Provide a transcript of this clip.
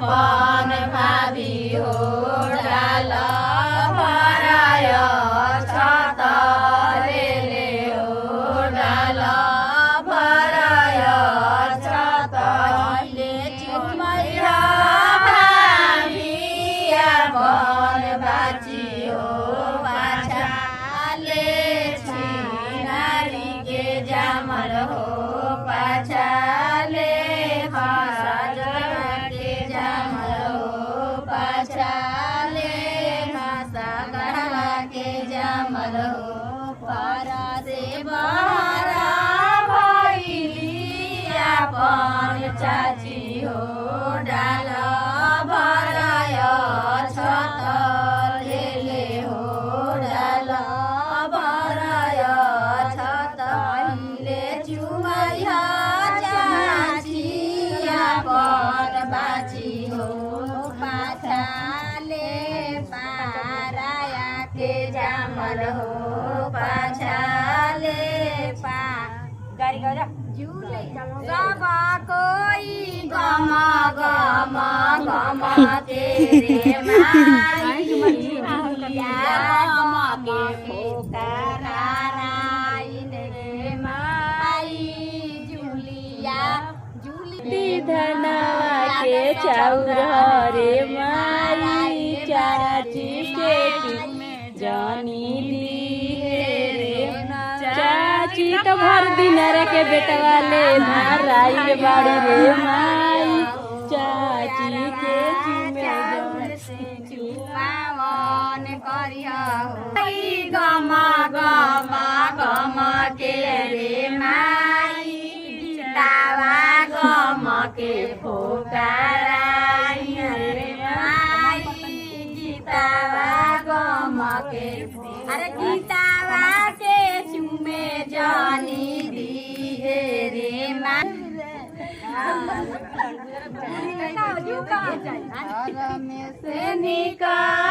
अपन भावी हो डाल भराय छतले हो डाल भराय छतले चुमैया भावी अपन बाची हो पाछाले छिनारी के जामल हो पाछाले चाची हो डाल भराय छतले हो डाल भराय छतले चुमैया चाची अपन बाची हो पाछाले पाराया के जामल हो पाछाले पा गाड़ी गरा सब कोई गम गम गम तेरे माई गम के फोकराई रे माई जुलिया जुली धनवा के चाउर रे माई चाची के जानी दी रे चाची तो भर दिन के बेटवा ले नाराई बाड़ी रे माई चाची के पावन करिया गम गम गम के रे माई तावा गम के फोकराई रे माई गीतावा गम के अरे गीतावा के चुमे जानी दी रे माई से निकाल